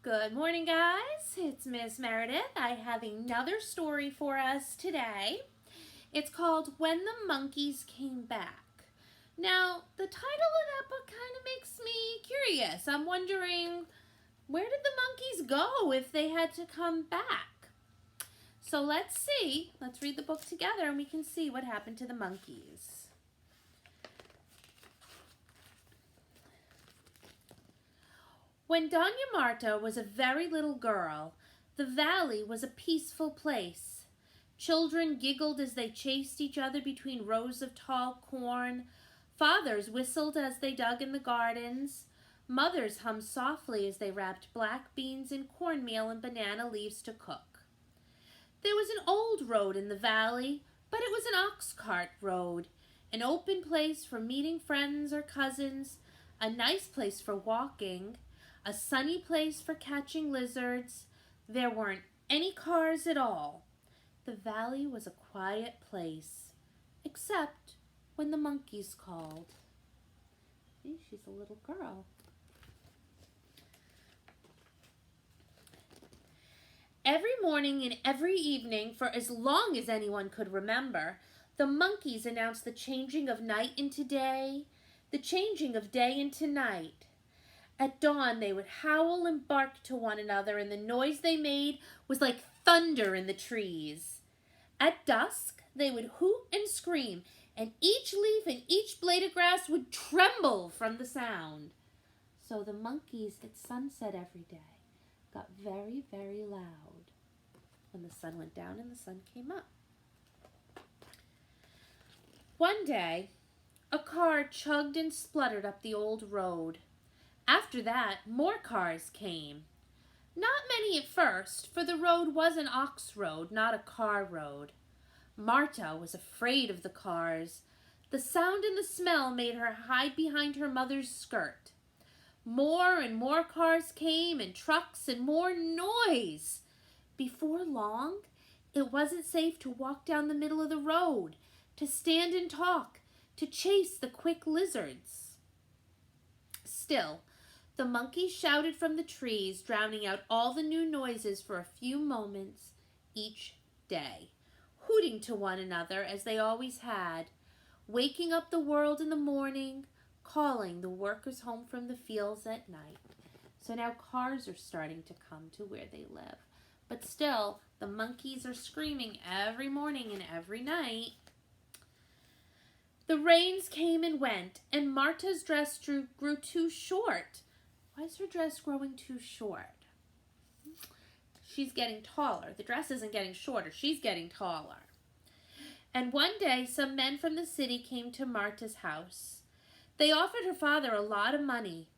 Good morning, guys. It's Miss Meredith. I have another story for us today. It's called When the Monkeys Came Back. Now, the title of that book kind of makes me curious. I'm wondering, where did the monkeys go if they had to come back? So let's see. Let's read the book together and we can see what happened to the monkeys. When Doña Marta was a very little girl, the valley was a peaceful place. Children giggled as they chased each other between rows of tall corn. Fathers whistled as they dug in the gardens. Mothers hummed softly as they wrapped black beans in cornmeal and banana leaves to cook. There was an old road in the valley, but it was an ox cart road, an open place for meeting friends or cousins, a nice place for walking, a sunny place for catching lizards. There weren't any cars at all. The valley was a quiet place, except when the monkeys called. See, she's a little girl. Every morning and every evening, for as long as anyone could remember, the monkeys announced the changing of night into day, the changing of day into night. At dawn, they would howl and bark to one another, and the noise they made was like thunder in the trees. At dusk, they would hoot and scream, and each leaf and each blade of grass would tremble from the sound. So the monkeys at sunset every day got very, very loud when the sun went down and the sun came up. One day, a car chugged and spluttered up the old road. After that, more cars came. Not many at first, for the road was an ox road, not a car road. Marta was afraid of the cars. The sound and the smell made her hide behind her mother's skirt. More and more cars came, and trucks, and more noise. Before long, it wasn't safe to walk down the middle of the road, to stand and talk, to chase the quick lizards. Still, the monkeys shouted from the trees, drowning out all the new noises for a few moments each day, hooting to one another as they always had, waking up the world in the morning, calling the workers home from the fields at night. So now cars are starting to come to where they live. But still, the monkeys are screaming every morning and every night. The rains came and went, and Marta's dress grew too short. Why is her dress growing too short? She's getting taller. The dress isn't getting shorter. She's getting taller. And one day, some men from the city came to Marta's house. They offered her father a lot of money,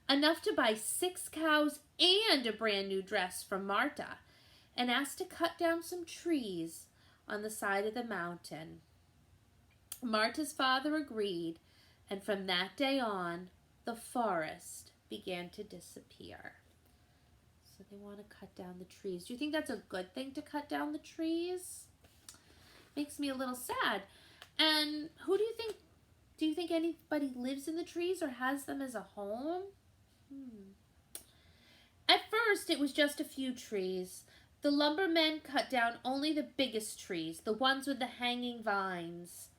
enough to buy 6 cows and a brand new dress for Marta, and asked to cut down some trees on the side of the mountain. Marta's father agreed, and from that day on, the forest began to disappear. So they want to cut down the trees. Do you think that's a good thing to cut down the trees? Makes me a little sad. And who do you think anybody lives in the trees or has them as a home? At first, it was just a few trees. The lumbermen cut down only the biggest trees, the ones with the hanging vines.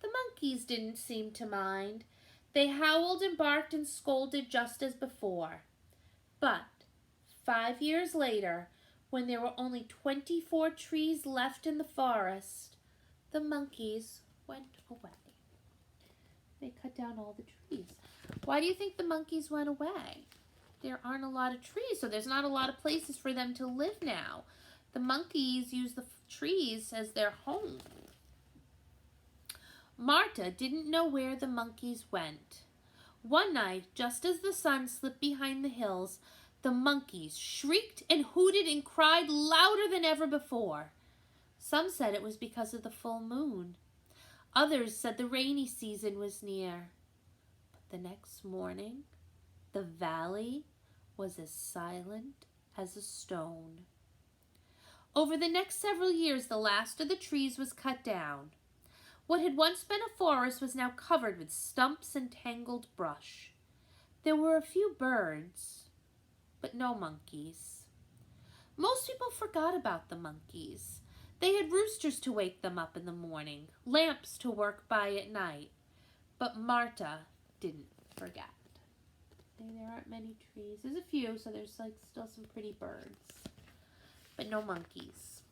The monkeys didn't seem to mind. They howled and barked and scolded just as before. But 5 years later, when there were only 24 trees left in the forest, the monkeys went away. They cut down all the trees. Why do you think the monkeys went away? There aren't a lot of trees, so there's not a lot of places for them to live now. The monkeys use the trees as their home. Marta didn't know where the monkeys went. One night, just as the sun slipped behind the hills, the monkeys shrieked and hooted and cried louder than ever before. Some said it was because of the full moon. Others said the rainy season was near. But the next morning, the valley was as silent as a stone. Over the next several years, the last of the trees was cut down. What had once been a forest was now covered with stumps and tangled brush. There were a few birds, but no monkeys. Most people forgot about the monkeys. They had roosters to wake them up in the morning, lamps to work by at night. But Marta didn't forget. There aren't many trees. There's a few, so there's still some pretty birds. But no monkeys.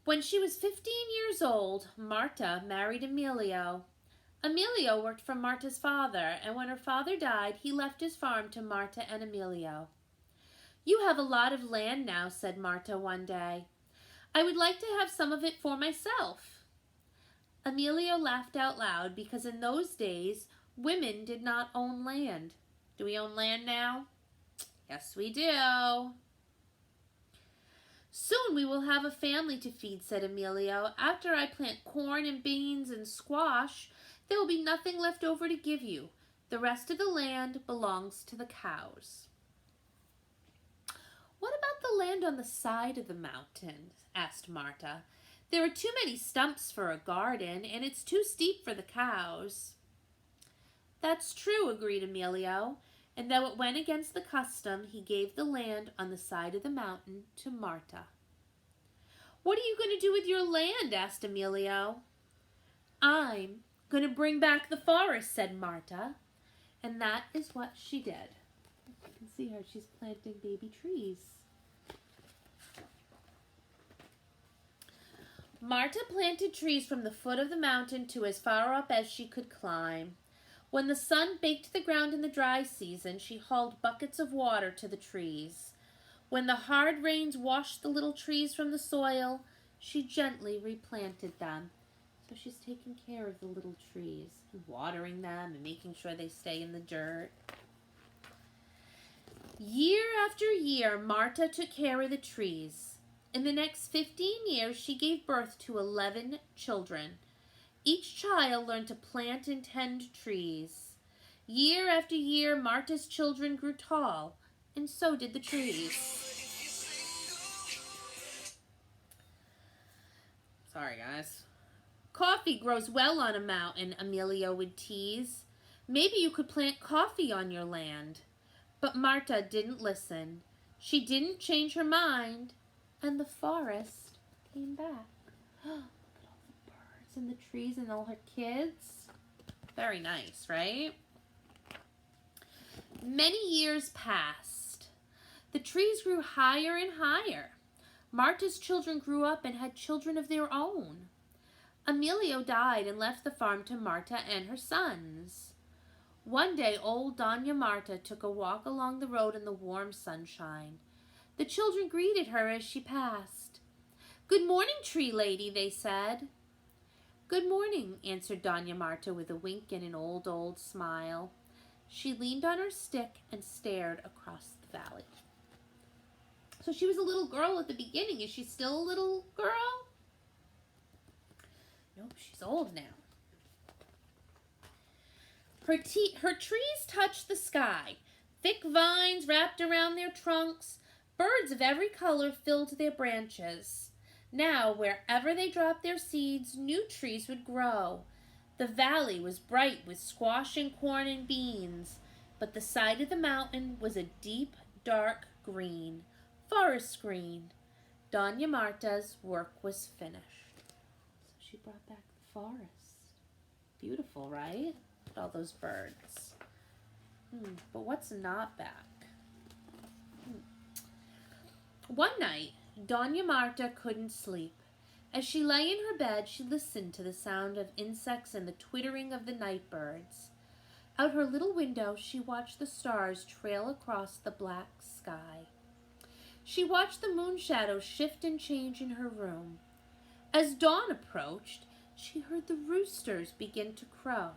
When she was 15 years old, Marta married Emilio. Emilio worked for Marta's father, and when her father died, he left his farm to Marta and Emilio. "You have a lot of land now," said Marta one day. "I would like to have some of it for myself." Emilio laughed out loud because in those days, women did not own land. Do we own land now? Yes, we do. "Soon we will have a family to feed," said Emilio. "After I plant corn and beans and squash, there will be nothing left over to give you. The rest of the land belongs to the cows." "What about the land on the side of the mountain?" asked Marta. "There are too many stumps for a garden, and it's too steep for the cows." "That's true," agreed Emilio, and though it went against the custom, he gave the land on the side of the mountain to Marta. "What are you going to do with your land?" asked Emilio. "I'm going to bring back the forest," said Marta, and that is what she did. You can see her, she's planting baby trees. Marta planted trees from the foot of the mountain to as far up as she could climb. When the sun baked the ground in the dry season, she hauled buckets of water to the trees. When the hard rains washed the little trees from the soil, she gently replanted them. So she's taking care of the little trees and watering them and making sure they stay in the dirt. Year after year, Marta took care of the trees. In the next 15 years, she gave birth to 11 children. Each child learned to plant and tend trees. Year after year, Marta's children grew tall, and so did the trees. Sorry, guys. "Coffee grows well on a mountain," Emilio would tease. "Maybe you could plant coffee on your land." But Marta didn't listen. She didn't change her mind, and the forest came back. Look at all the birds and the trees and all her kids. Very nice, right? Many years passed. The trees grew higher and higher. Marta's children grew up and had children of their own. Emilio died and left the farm to Marta and her sons. One day, old Doña Marta took a walk along the road in the warm sunshine. The children greeted her as she passed. "Good morning, tree lady," they said. "Good morning," answered Doña Marta with a wink and an old smile. She leaned on her stick and stared across the valley. So she was a little girl at the beginning. Is she still a little girl? Nope, she's old now. Her trees touched the sky. Thick vines wrapped around their trunks. Birds of every color filled their branches. Now, wherever they dropped their seeds, new trees would grow. The valley was bright with squash and corn and beans, but the side of the mountain was a deep, dark green, forest green. Doña Marta's work was finished. So she brought back the forest. Beautiful, right? Look at all those birds. But what's not back? One night, Doña Marta couldn't sleep. As she lay in her bed, she listened to the sound of insects and the twittering of the night birds. Out her little window, she watched the stars trail across the black sky. She watched the moon shadows shift and change in her room. As dawn approached, she heard the roosters begin to crow.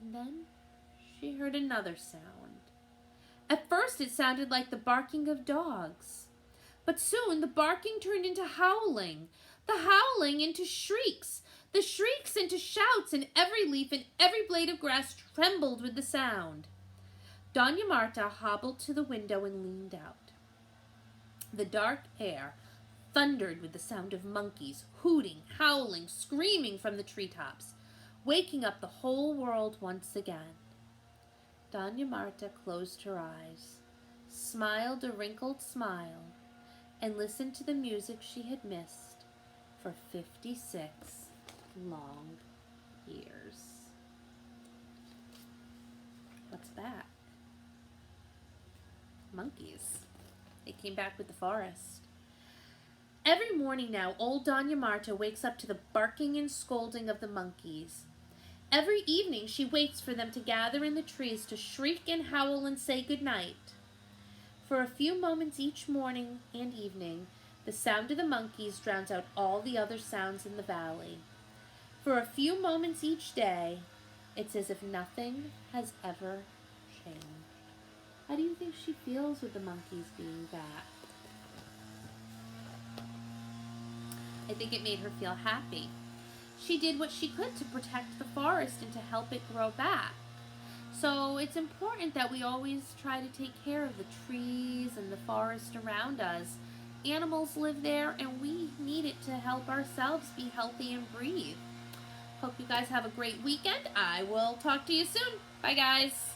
And then she heard another sound. At first, it sounded like the barking of dogs. But soon the barking turned into howling, the howling into shrieks, the shrieks into shouts, and every leaf and every blade of grass trembled with the sound. Doña Marta hobbled to the window and leaned out. The dark air thundered with the sound of monkeys, hooting, howling, screaming from the treetops, waking up the whole world once again. Doña Marta closed her eyes, smiled a wrinkled smile, and listened to the music she had missed for 56 long years. What's that? Monkeys. They came back with the forest. Every morning now, old Doña Marta wakes up to the barking and scolding of the monkeys. Every evening she waits for them to gather in the trees to shriek and howl and say good night. For a few moments each morning and evening, the sound of the monkeys drowns out all the other sounds in the valley. For a few moments each day, it's as if nothing has ever changed. How do you think she feels with the monkeys being back? I think it made her feel happy. She did what she could to protect the forest and to help it grow back. So it's important that we always try to take care of the trees and the forest around us. Animals live there and we need it to help ourselves be healthy and breathe. Hope you guys have a great weekend. I will talk to you soon. Bye guys.